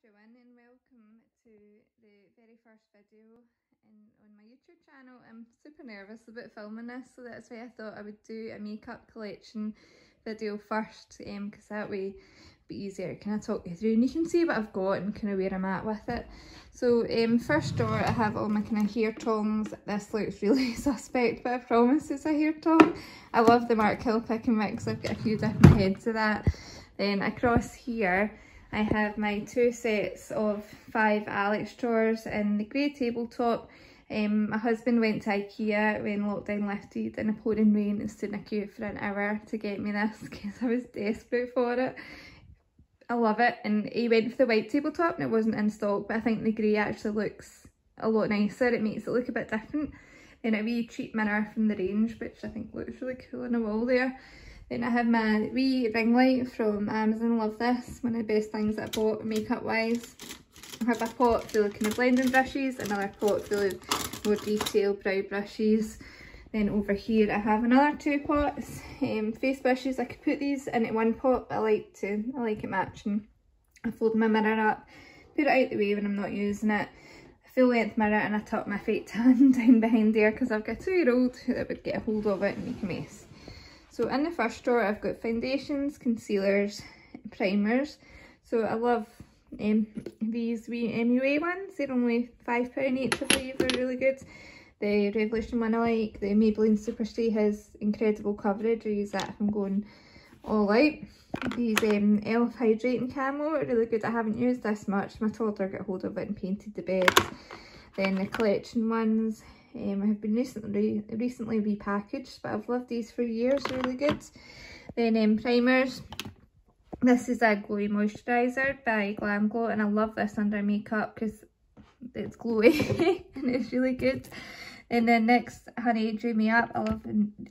everyone, and welcome to the very first video on my YouTube channel. I'm super nervous about filming this, so that's why I thought I would do a makeup collection video first, because that way it'll be easier to kind of talk you through and you can see what I've got and kind of where I'm at with it. So first door, I have all my kind of hair tongs. This looks really suspect, but I promise it's a hair tong. I love the Mark Hill Pick and Mix. I've got a few different heads of that. Then across here I have my two sets of 5 Alex drawers in the grey tabletop. My husband went to IKEA when lockdown lifted in a pouring rain and stood in a queue for an hour to get me this because I was desperate for it. I love it, and he went for the white tabletop and it wasn't in stock, but I think the grey actually looks a lot nicer. It makes it look a bit different. Then a wee cheap mirror from the range, which I think looks really cool on the wall there. Then I have my wee ring light from Amazon. Love this, one of the best things that I bought makeup wise. I have a pot full of kind of blending brushes, another pot full of more detailed brow brushes. Then over here I have another 2 pots, face brushes. I could put these into one pot, but I like it matching. I fold my mirror up, put it out the way when I'm not using it. A full length mirror, and I tuck my fake tan down behind there because I've got a 2-year-old that would get a hold of it and make a mess. So in the first drawer I've got foundations, concealers, primers. So I love these wee MUA ones. They're only £5 each, I believe. They're really good. The Revolution one I like. The Maybelline Superstay has incredible coverage. I use that if I'm going all out. These e.l.f. Hydrating Camo are really good. I haven't used this much. My toddler got hold of it and painted the beds. Then the collection ones. Have been recently repackaged, but I've loved these for years. They're really good. Then primers. This is a glowy moisturiser by Glam Glow, and I love this under makeup because it's glowy and it's really good. And then next, Honey Drew Me Up. I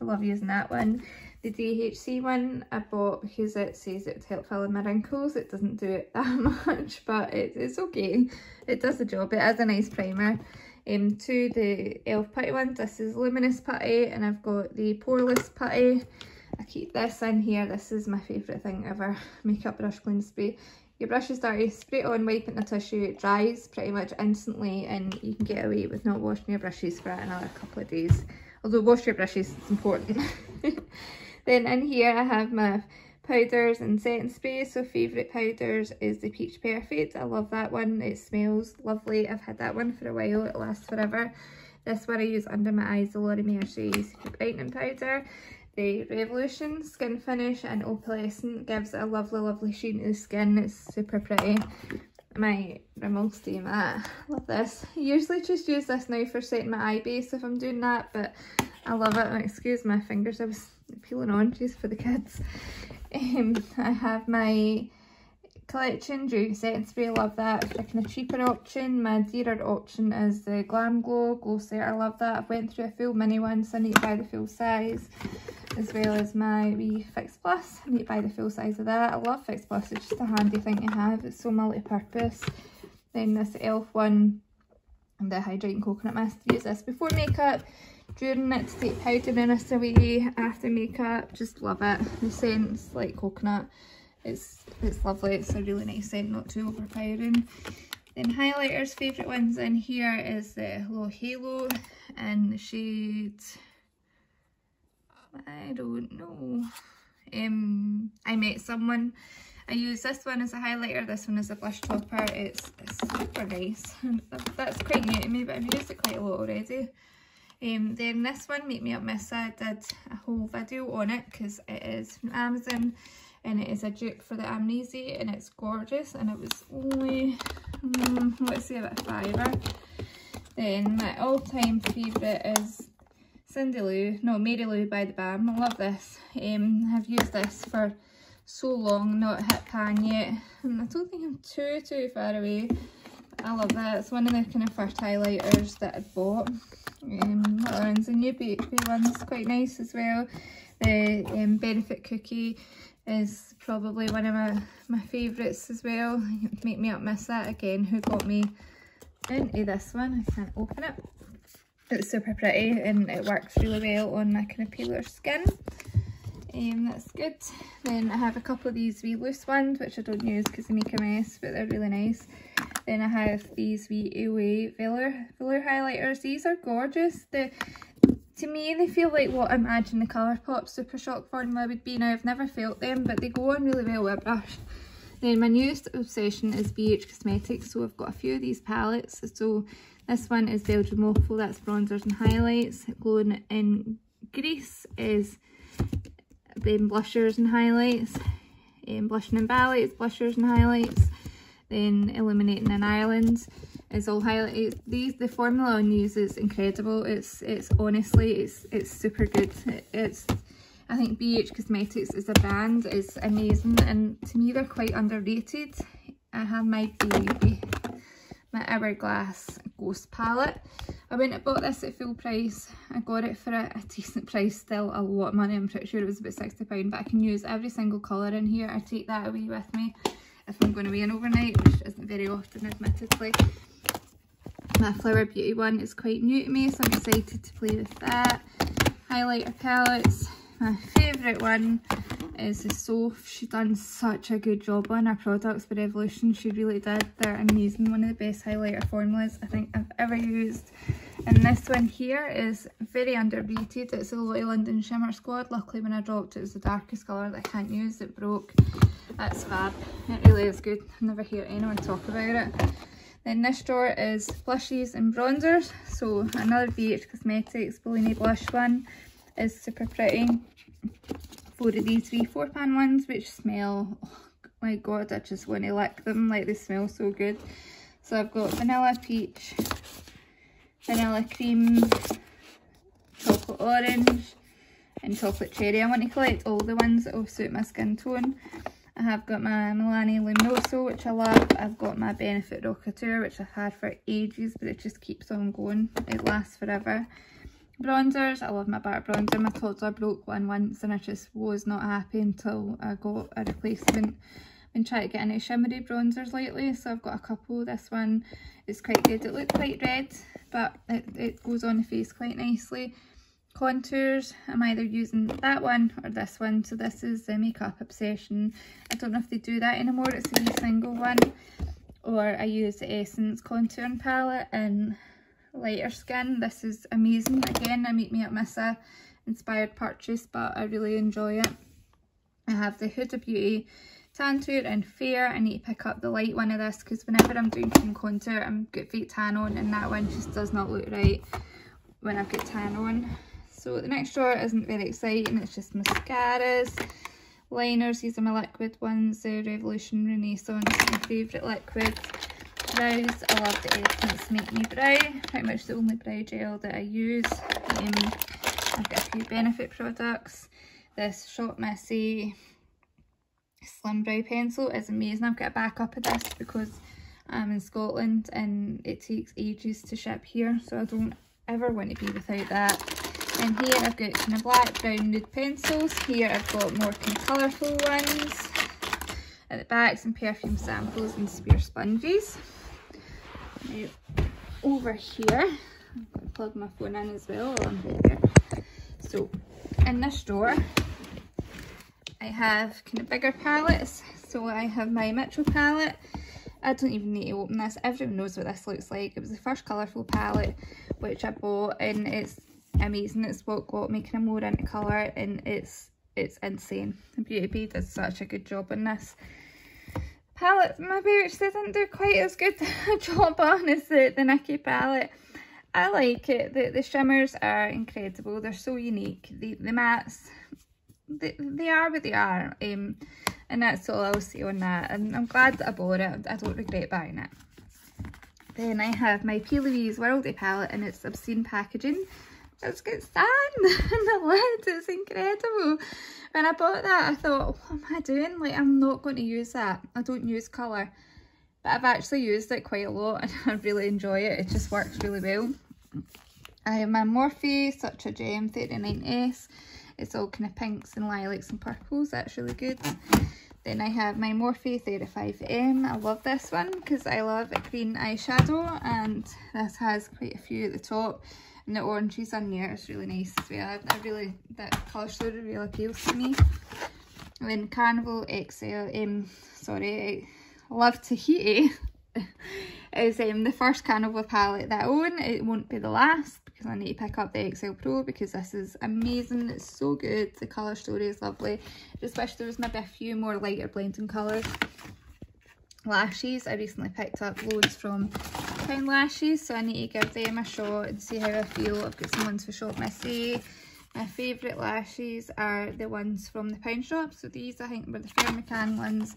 love using that one. The DHC one I bought because it says it would help fill in my wrinkles. It doesn't do it that much, but it's okay. It does the job. It is a nice primer. To the e.l.f. putty ones, this is Luminous Putty, and I've got the Poreless Putty. I keep this in here. This is my favourite thing ever. Makeup brush clean spray. Your brush is dirty, spray it on, wipe it in a tissue. It dries pretty much instantly, and you can get away with not washing your brushes for another couple of days. Although wash your brushes, it's important. Then in here I have my powders and setting spray. So favourite powders is the Peach Perfect. I love that one. It smells lovely. I've had that one for a while. It lasts forever. This one I use under my eyes, the Laura Mercier Secret Brightening Powder. The Revolution Skin Finish and Opalescent gives it a lovely sheen to the skin. It's super pretty. My Rimmel Stay Matte. Love this. I usually just use this now for setting my eye base if I'm doing that, but I love it. Excuse my fingers, I was peeling oranges for the kids. I have my collection Dewy Setting Spray. Love that. For a kind of cheaper option, my dearer option is the Glam Glow Glow Set. I love that. I've went through a full mini one, so I need to buy the full size, as well as my wee Fix Plus. I need to buy the full size of that. I love Fix Plus. It's just a handy thing to have. It's so multi-purpose. Then this e.l.f. one, the Hydrating Coconut Mist. Use this before makeup, during it to take powderiness away, after makeup. Just love it. The scent's like coconut. It's lovely. It's a really nice scent, not too overpowering. Then highlighters, favourite ones in here is the Hello Halo in the shade, I don't know, I Met Someone. I use this one as a highlighter, this one as a blush topper. It's super nice. That's quite new to me, but I've used it quite a lot already. Then this one, Make Me Up Miss, I did a whole video on it because it is from Amazon and it is a dupe for the Amnesia, and it's gorgeous, and it was only, let's say about £5. Then my all-time favourite is Mary Lou by The Balm. I love this. I've used this for so long, not hit pan yet, and I don't think I'm too far away. I love that. It's one of the kind of first highlighters that I bought. What one's the New BHB one's quite nice as well. The Benefit Cookie is probably one of my favourites as well. Make Me Up Miss, that again, who got me into this one. I can't open it. It's super pretty and it works really well on my kind of paler skin. That's good. Then I have a couple of these wee loose ones which I don't use because they make a mess, but they're really nice. Then I have these wee Away velour highlighters. These are gorgeous. To me they feel like what I imagine the Colourpop Super Shock formula would be. Now I've never felt them, but they go on really well with a brush. Then my newest obsession is BH Cosmetics, so I've got a few of these palettes. So this one is Belgian Waffle, that's bronzers and highlights. Glowing in Grease is blushers and highlights. Blushing in Bali is blushers and highlights. Then Illuminating in Ireland is all highlights. The formula on these is incredible. It's honestly it's super good. I think BH Cosmetics as a brand is amazing, and to me they're quite underrated. I have my baby, my Hourglass Ghost palette. I went and bought this at full price. I got it for a decent price, still a lot of money. I'm pretty sure it was about £60, but I can use every single colour in here. I take that away with me if I'm going away an overnight, which isn't very often admittedly. My Flower Beauty one is quite new to me, so I'm excited to play with that. Highlighter palettes. My favourite one is the Soph. She done such a good job on her products with Revolution. She really did. They're amazing. One of the best highlighter formulas I think I've ever used. And this one here is very underrated. It's a Lottie London Shimmer Squad. Luckily when I dropped it, it was the darkest colour that I can't use. It broke. That's fab. It really is good. I never hear anyone talk about it. Then this drawer is blushes and bronzers. So another BH Cosmetics Bellini blush one is super pretty. 4 of these 4-pan ones which smell, oh my god, I just want to lick them, like they smell so good. So I've got Vanilla Peach, Vanilla Cream, Chocolate Orange and Chocolate Cherry. I want to collect all the ones that will suit my skin tone. I have got my Milani Luminoso, which I love. I've got my Benefit Rockateur, which I've had for ages, but it just keeps on going. It lasts forever. Bronzers, I love my Bart bronzer. My toddler broke one once and I just was not happy until I got a replacement. I've been trying to get into shimmery bronzers lately, so I've got a couple. This one is quite good. It looks quite red, but it goes on the face quite nicely. Contours, I'm either using that one or this one. So this is the Makeup Obsession. I don't know if they do that anymore. It's a wee single one. Or I use the Essence Contouring Palette in lighter skin. This is amazing. Again, I Make Me Up Missa inspired purchase, but I really enjoy it. I have the Huda Beauty Tantour in Fair. I need to pick up the light one of this because whenever I'm doing cream contour, I'm got fake tan on, and that one just does not look right when I've got tan on. So the next drawer isn't very exciting. It's just mascaras, liners. These are my liquid ones. The Revolution Renaissance, my favourite liquid. Brows, I love the Essence Make Me Brow, pretty much the only brow gel that I use. I've got a few Benefit products. This Shop Missy Slim Brow Pencil is amazing. I've got a backup of this because I'm in Scotland and it takes ages to ship here, so I don't ever want to be without that. And here I've got kind of black, brown, nude pencils. Here I've got more kind of colourful ones. At the back, some perfume samples and Spear sponges. Now, over here, I'm going to plug my phone in as well while I'm here. So, in this drawer, I have kind of bigger palettes. So I have my Mitchell palette. I don't even need to open this. Everyone knows what this looks like. It was the first colourful palette which I bought, and it's amazing. It's what got me kind of more into colour, and it's insane. The Beauty Bay does such a good job on this palette, maybe, which they didn't do quite as good a job on as the Nikkie palette. I like it. The shimmers are incredible. They're so unique. The mattes, they are what they are, and that's all I'll say on that. And I'm glad that I bought it. I don't regret buying it. Then I have my P. Louise Worldy palette, and it's obscene packaging. It's got sand in the lid. It's incredible. When I bought that, I thought, what am I doing? Like, I'm not going to use that. I don't use colour. But I've actually used it quite a lot and I really enjoy it. It just works really well. I have my Morphe Such a Gem 39S. It's all kind of pinks and lilacs and purples. That's really good. Then I have my Morphe 35M. I love this one because I love a green eyeshadow, and this has quite a few at the top. and the oranges on there is really nice as well. That colour story really appeals to me. And then Carnival XL, Love Tahiti is the first Carnival palette that I own. It won't be the last because I need to pick up the XL Pro because this is amazing. It's so good. The colour story is lovely. Just wish there was maybe a few more lighter blending colours. Lashes, I recently picked up loads from Pound Lashes, so I need to give them a shot and see how I feel. I've got some ones for Shop Missy. My favourite lashes are the ones from the Pound Shop, so these I think were the Fair McCann ones,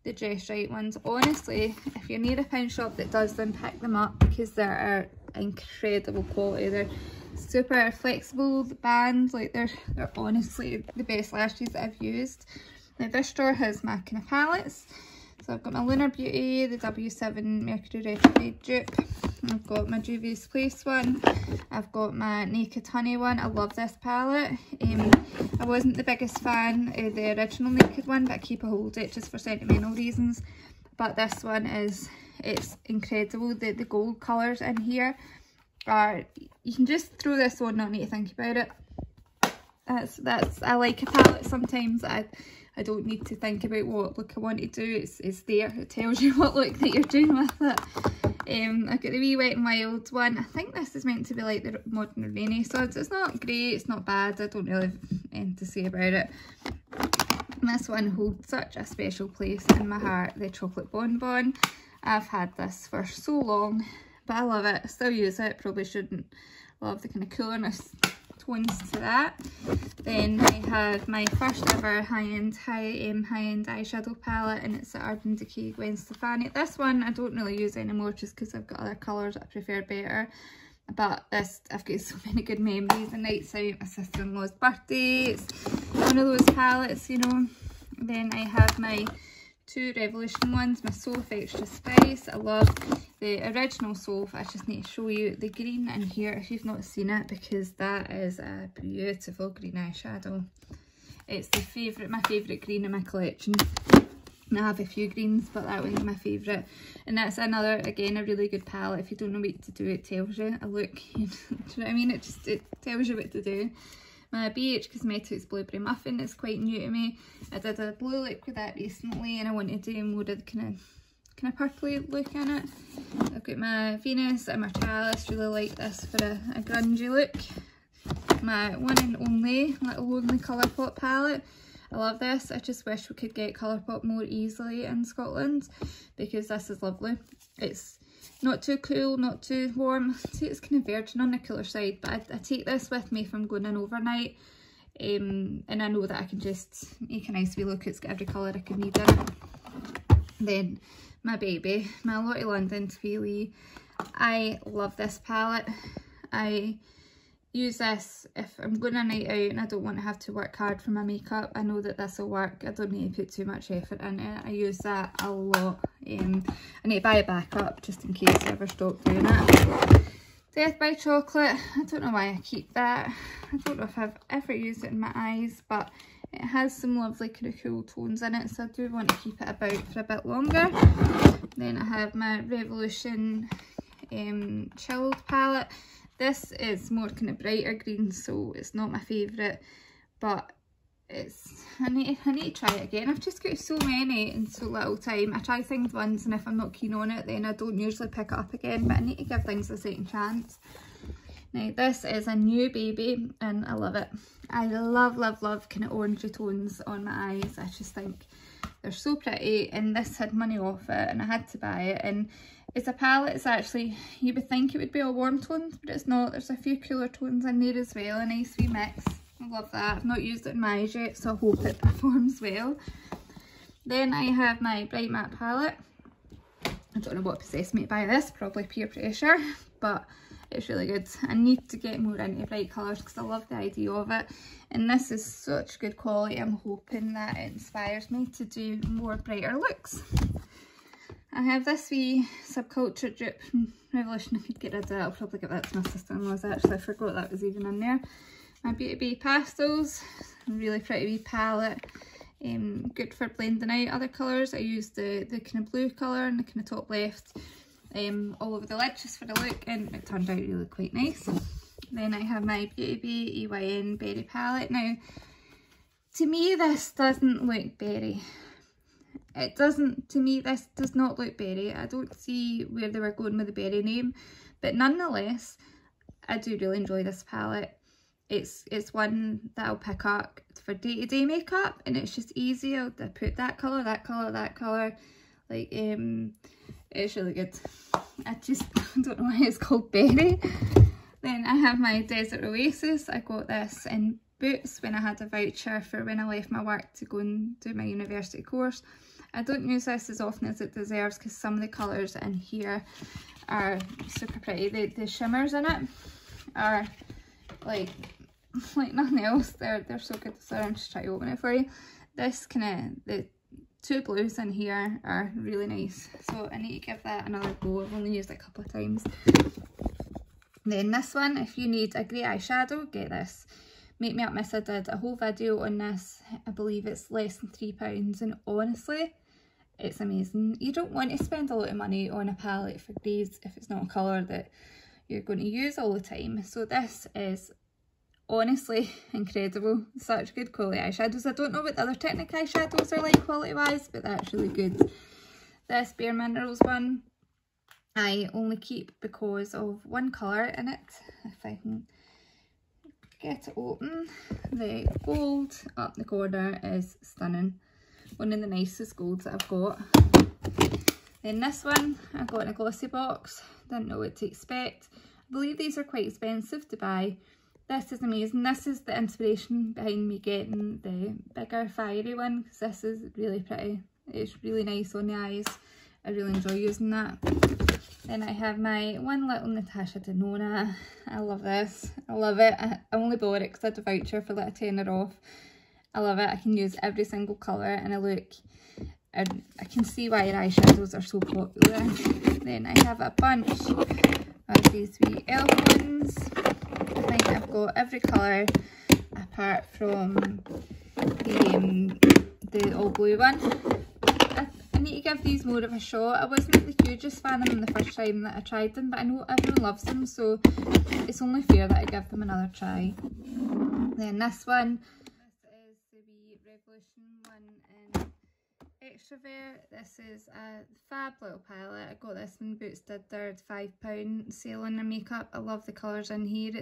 the Dress Right ones. Honestly, if you're near a Pound Shop that does them, pick them up because they are incredible quality. They're super flexible, the bands, like they're honestly the best lashes that I've used. Now this drawer has my kind of palettes. So I've got my Lunar Beauty, the W7 Mercury Retrograde dupe. I've got my Juvia's Place one. I've got my Naked Honey one. I love this palette. I wasn't the biggest fan of the original Naked one, but I keep a hold of it just for sentimental reasons. But this one it's incredible. The gold colours in here are, you can just throw this on, not need to think about it. I like a palette sometimes. I don't need to think about what look I want to do. It's there. It tells you what look that you're doing with it. I've got the wee Wet n Wild one. I think this is meant to be like the Modern Renaissance. It's not great, it's not bad. I don't really have anything to say about it. And this one holds such a special place in my heart, the Chocolate Bonbon. I've had this for so long, but I love it. I still use it. Probably shouldn't. Love the kind of coolness tones to that. Then I have my first ever high-end eyeshadow palette, and it's the Urban Decay Gwen Stefani. This one I don't really use anymore just because I've got other colours I prefer better. But this, I've got so many good memories. A Nights Out, my sister-in-law's birthday. It's one of those palettes, you know. Then I have my two Revolution ones, my Soulf Extra Spice. I love the original Soulf. I just need to show you the green in here if you've not seen it, because that is a beautiful green eyeshadow. It's my favourite green in my collection. And I have a few greens, but that one's my favourite. And that's another, again, a really good palette. If you don't know what to do, it tells you a look. Do you know what I mean? It tells you what to do. My BH Cosmetics Blueberry Muffin is quite new to me. I did a blue look with that recently, and I wanted to do more of the kind of purpley look in it. I've got my Venus and my Chalice. Really like this for a grungy look. My one and only Little Lonely Colourpop palette. I love this. I just wish we could get Colourpop more easily in Scotland, because this is lovely. It's not too cool, not too warm. See, it's kind of virgin on the cooler side, but I take this with me if I'm going in overnight, and I know that I can just make a nice wee look. It's got every colour I could need in it. Then my baby, my Lottie London Tweely. I love this palette. I use this if I'm going a night out and I don't want to have to work hard for my makeup. I know that this will work. I don't need to put too much effort in it. I use that a lot. I need to buy it back up just in case I ever stop doing it. Death by Chocolate. I don't know why I keep that. I don't know if I've ever used it in my eyes, but it has some lovely kind of cool tones in it, so I do want to keep it about for a bit longer. Then I have my Revolution Chilled palette. This is more kind of brighter green, so it's not my favourite, but I need to try it again. I've just got so many in so little time. I try things once, and if I'm not keen on it, then I don't usually pick it up again, but I need to give things a second chance. Now this is a new baby, and I love it. I love kind of orangey tones on my eyes. I just think they're so pretty, and this had money off it and I had to buy it. And it's a palette, it's actually, you would think it would be all warm tones, but it's not. There's a few cooler tones in there as well, a nice wee mix. I love that. I've not used it in my eyes yet, so I hope it performs well. Then I have my Bright Matte palette. I don't know what possessed me to buy this, probably peer pressure, but it's really good. I need to get more into bright colours because I love the idea of it, and this is such good quality. I'm hoping that it inspires me to do more brighter looks. I have this wee Subculture dupe from Revolution. I could get rid of it. I'll probably give that to my sister-in-law's actually. I forgot that was even in there. My Beauty Bay Pastels, really pretty wee palette. Good for blending out other colours. I used the kind of blue colour in the kind of top left all over the lid just for the look, and it turned out really quite nice. Then I have my Beauty Bay EYN Berry palette. Now, to me this doesn't look berry. It doesn't, to me this does not look berry. I don't see where they were going with the berry name, but nonetheless, I do really enjoy this palette. It's one that I'll pick up for day-to-day makeup, and it's just easy. I'll put that colour, that colour, that colour. Like, it's really good. I just don't know why it's called berry. Then I have my Desert Oasis. I got this in Boots when I had a voucher for when I left my work to go and do my university course. I don't use this as often as it deserves because some of the colours in here are super pretty. The shimmers in it are like nothing else. They're so good. So I'm just trying to open it for you. This the two blues in here are really nice, so I need to give that another go. I've only used it a couple of times. Then this one, if you need a grey eyeshadow, get this. Make Me Up Miss, I did a whole video on this. I believe it's less than £3, and honestly, it's amazing. You don't want to spend a lot of money on a palette for greys if it's not a colour that you're going to use all the time. So this is honestly incredible. Such good quality eyeshadows. I don't know what the other Technic eyeshadows are like quality wise, but that's really good. This Bare Minerals one I only keep because of one colour in it. If I can get it open, the gold up the corner is stunning. One of the nicest golds that I've got. Then this one I got in a glossy box. Didn't know what to expect. I believe these are quite expensive to buy. This is amazing. This is the inspiration behind me getting the bigger fiery one, because this is really pretty. It's really nice on the eyes. I really enjoy using that. Then I have my One Little Natasha Denona. I love this. I love it. I only bought it because I had a voucher for like a tenner off. I love it. I can use every single colour and I can see why your eyeshadows are so popular. Then I have a bunch of these wee elf ones. I think I've got every colour apart from the all blue one. I need to give these more of a shot. I wasn't the hugest fan of them the first time that I tried them, but I know everyone loves them, so it's only fair that I give them another try. Then this one, this is the wee Revolution one in Extravert. This is a fab little palette. I got this when Boots did their £5 sale on their makeup. I love the colours in here.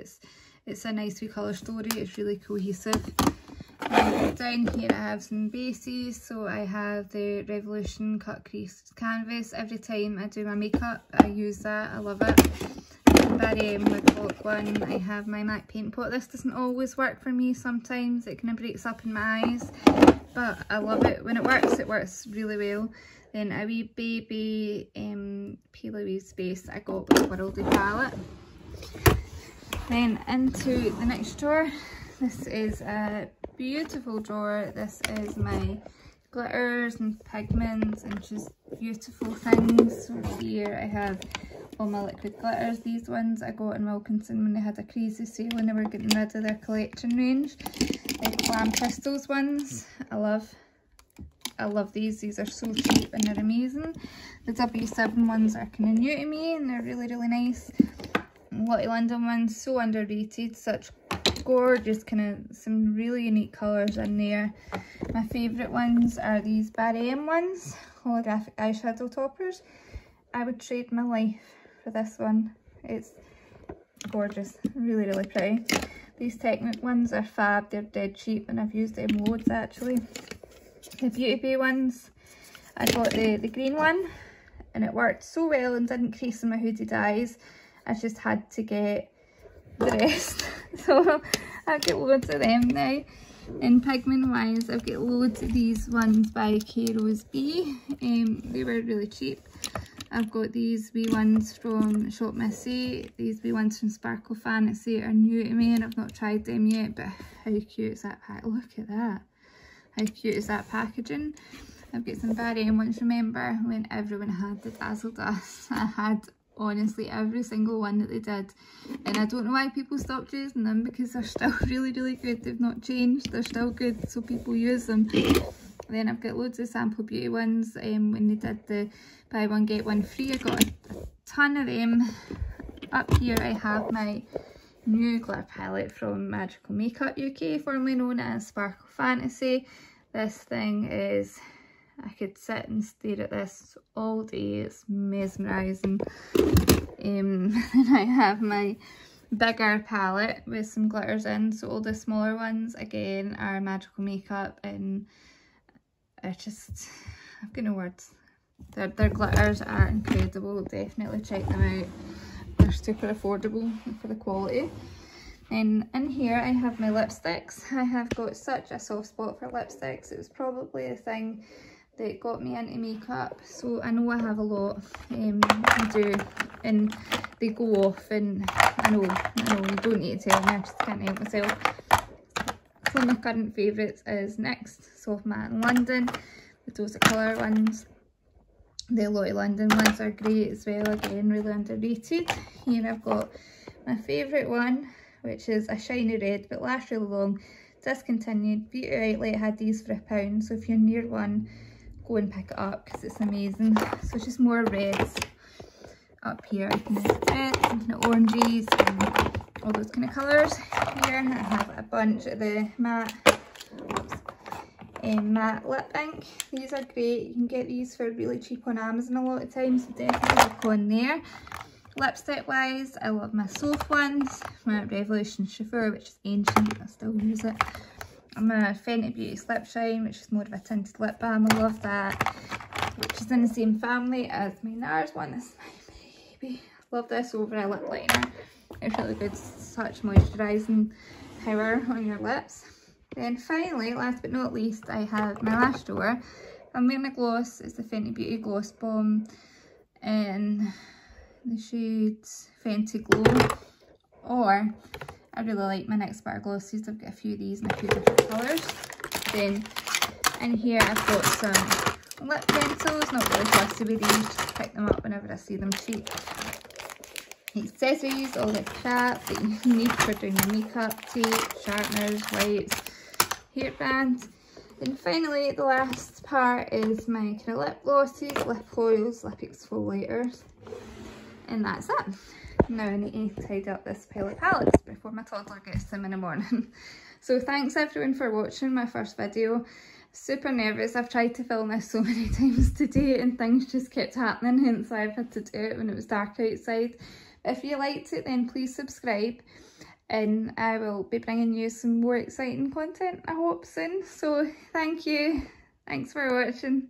It's a nice wee colour story. It's really cohesive. Down here I have some bases. So I have the Revolution Cut Crease Canvas. Every time I do my makeup I use that. I love it. Barry M Woodblock one. I have my MAC paint pot. This doesn't always work for me. Sometimes it kind of breaks up in my eyes, but I love it. When it works really well. Then a wee baby P. Louise base I got with the Worldly palette. Then into the next drawer. This is a beautiful drawer. This is my glitters and pigments and just beautiful things. So here I have all my liquid glitters. These ones I got in Wilkinson when they had a crazy sale and they were getting rid of their collection range. The Glam Crystals ones, I love these. These are so cheap and they're amazing. The W7 ones are kind of new to me and they're really nice. Lottie London ones, so underrated, such gorgeous, kind of some really unique colours in there. My favourite ones are these Barry M ones, holographic eyeshadow toppers. I would trade my life for this one. It's gorgeous, really pretty. These Technic ones are fab, they're dead cheap and I've used them loads actually. The Beauty Bay ones, I got the green one and it worked so well and didn't crease in my hooded eyes. I just had to get the rest. So I've got loads of them now. And pigment wise, I've got loads of these ones by K Rose B. They were really cheap. I've got these wee ones from Shop Missy. These wee ones from Sparkle Fantasy are new to me and I've not tried them yet, but how cute is that pack? Look at that. How cute is that packaging? I've got some Barry M ones. Remember when everyone had the Dazzle Dust? I had honestly every single one that they did, and I don't know why people stopped using them because they're still really good. They've not changed, they're still good, so people use them. Then I've got loads of Sample Beauty ones. When they did the buy one get one free, I got a ton of them. Up here I have my new glitter palette from Magical Makeup UK, formerly known as Sparkle Fantasy. This thing is, I could sit and stare at this all day, it's mesmerising. And I have my bigger palette with some glitters in, so all the smaller ones again are Magical Makeup, and I just, I've got no words. Their glitters are incredible, definitely check them out. They're super affordable for the quality. And in here I have my lipsticks. I have got such a soft spot for lipsticks. It was probably the thing that got me into makeup, so I know I have a lot to do and they go off, and I know you don't need to tell me, I just can't help myself. One of my current favourites is NYX Soft Matte in London, the Dose Colour ones. The Lottie London ones are great as well, again really underrated. Here I've got my favourite one, which is a shiny red but lasts really long, discontinued. Beauty Outlet had these for £1, so if you're near one, go and pick it up because it's amazing. So it's just more reds up here, kind of red, kind of oranges and all those kind of colours. Here I have a bunch of the matte lip ink. These are great, you can get these for really cheap on Amazon a lot of times, so definitely look on there. Lipstick wise, I love my soft ones, my Revolution Chauffeur, which is ancient, I still use it. And my Fenty Beauty Slip Shine, which is more of a tinted lip balm, I love that, which is in the same family as my NARS one. This is my baby. Love this over a lip liner, it's really good, such moisturising power on your lips. Then finally, last but not least, I have my lash drawer. I'm wearing my gloss, it's the Fenty Beauty Gloss Bomb in the shade Fenty Glow, or I really like my NYX Bar Glosses. I've got a few of these in a few different colours. Then in here I've got some lip pencils, not really fussy with these, just pick them up whenever I see them cheap. Accessories, all the crap that you need for doing your makeup, tape, sharpeners, wipes, hairbands. Then finally the last part is my kind of lip glosses, lip oils, lip exfoliators, and that's it. Now I need to tidy up this pile of palettes before my toddler gets them in the morning. So thanks everyone for watching my first video. Super nervous, I've tried to film this so many times today and things just kept happening, hence why I've had to do it when it was dark outside. If you liked it then please subscribe, and I will be bringing you some more exciting content I hope soon. So thank you, thanks for watching.